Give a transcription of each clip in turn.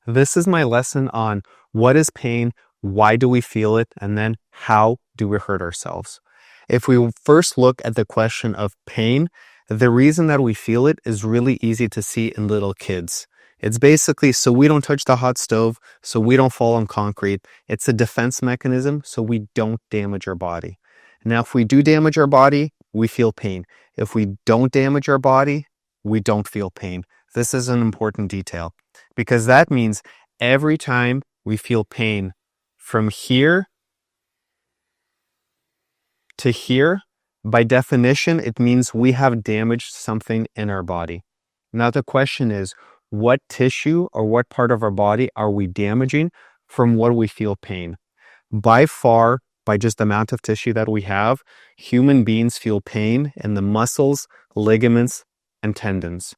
This is my lesson on what is pain, why do we feel it, and then how do we hurt ourselves. If we first look at the question of pain, the reason that we feel it is really easy to see in little kids. It's basically so we don't touch the hot stove, so we don't fall on concrete. It's a defense mechanism so we don't damage our body. Now, if we do damage our body, we feel pain. If we don't damage our body, we don't feel pain. This is an important detail because that means every time we feel pain from here to here, by definition, it means we have damaged something in our body. Now, the question is, what tissue or what part of our body are we damaging from what we feel pain? By far, by just the amount of tissue that we have, human beings feel pain in the muscles, ligaments, and tendons.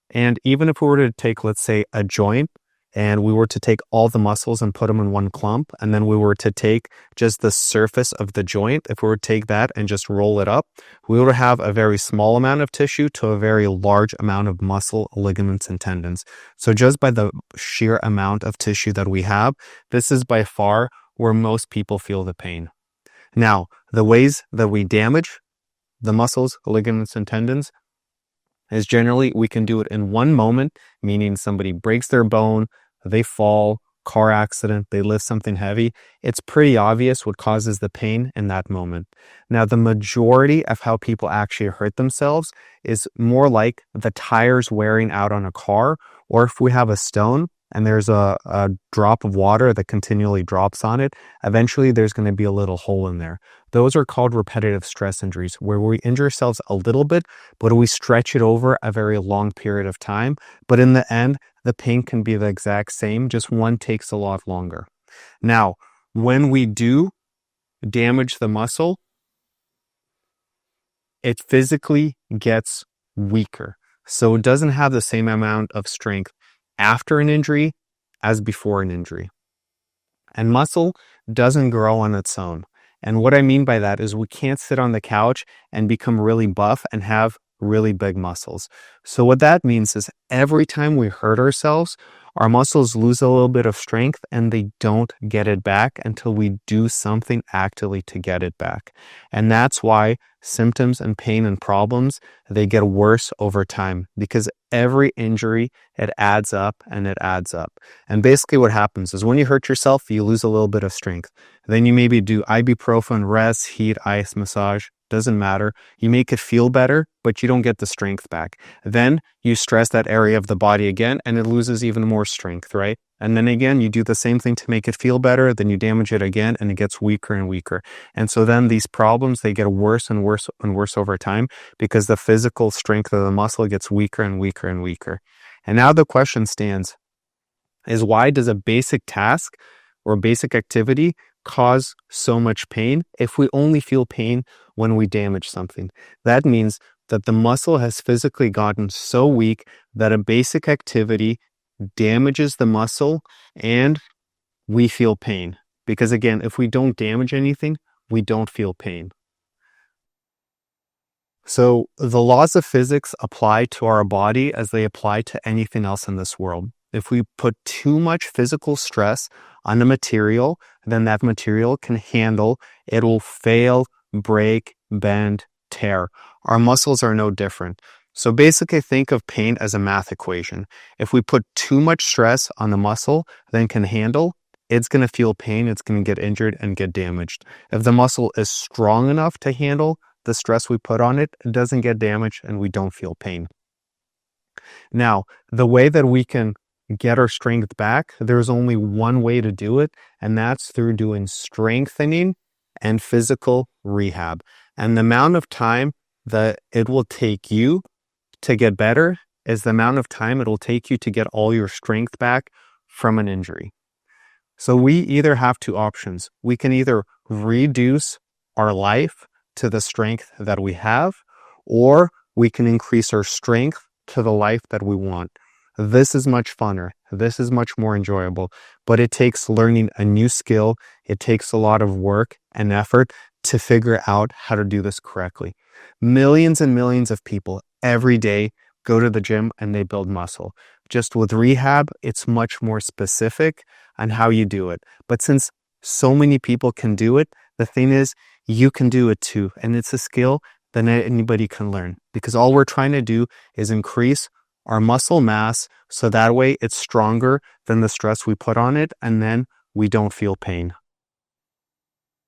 And even if we were to take, let's say, a joint, and we were to take all the muscles and put them in one clump, and then we were to take just the surface of the joint, if we were to take that and just roll it up, we would have a very small amount of tissue to a very large amount of muscle, ligaments, and tendons. So just by the sheer amount of tissue that we have, this is by far where most people feel the pain. Now, the ways that we damage the muscles, ligaments, and tendons is generally we can do it in one moment, meaning somebody breaks their bone, they fall, car accident, they lift something heavy. It's pretty obvious what causes the pain in that moment. Now, the majority of how people actually hurt themselves is more like the tires wearing out on a car, or if we have a stone and there's a drop of water that continually drops on it, eventually there's going to be a little hole in there. Those are called repetitive stress injuries, where we injure ourselves a little bit, but we stretch it over a very long period of time. But in the end, the pain can be the exact same, just one takes a lot longer. Now, when we do damage the muscle, it physically gets weaker. So it doesn't have the same amount of strength after an injury as before an injury. And muscle doesn't grow on its own. And what I mean by that is we can't sit on the couch and become really buff and have really big muscles. So what that means is every time we hurt ourselves, our muscles lose a little bit of strength and they don't get it back until we do something actively to get it back. And that's why symptoms and pain and problems, they get worse over time because every injury, it adds up and it adds up. And basically what happens is when you hurt yourself, you lose a little bit of strength. Then you maybe do ibuprofen, rest, heat, ice, massage. Doesn't matter. You make it feel better, but you don't get the strength back. Then you stress that area of the body again and it loses even more strength, right? And then again, you do the same thing to make it feel better, then you damage it again and it gets weaker and weaker. And so then these problems, they get worse and worse and worse over time because the physical strength of the muscle gets weaker and weaker and weaker. And now the question stands is why does a basic task or basic activity cause so much pain if we only feel pain when we damage something? That means that the muscle has physically gotten so weak that a basic activity damages the muscle and we feel pain. Because again, if we don't damage anything, we don't feel pain. So the laws of physics apply to our body as they apply to anything else in this world. If we put too much physical stress on a material, then that material can handle, it will fail, break, bend, tear. Our muscles are no different. So basically think of pain as a math equation. If we put too much stress on the muscle then can handle, it's going to feel pain, it's going to get injured and get damaged. If the muscle is strong enough to handle the stress we put on it, it doesn't get damaged and we don't feel pain. Now, the way that we can get our strength back, there's only one way to do it, and that's through doing strengthening and physical rehab. And the amount of time that it will take you to get better is the amount of time it will take you to get all your strength back from an injury. So we either have two options. We can either reduce our life to the strength that we have, or we can increase our strength to the life that we want. This is much funner. This is much more enjoyable, but it takes learning a new skill. It takes a lot of work and effort to figure out how to do this correctly. Millions and millions of people every day go to the gym and they build muscle. Just with rehab, it's much more specific on how you do it. But since so many people can do it, the thing is, you can do it too. And it's a skill that anybody can learn, because all we're trying to do is increase our muscle mass so that way it's stronger than the stress we put on it, and then we don't feel pain.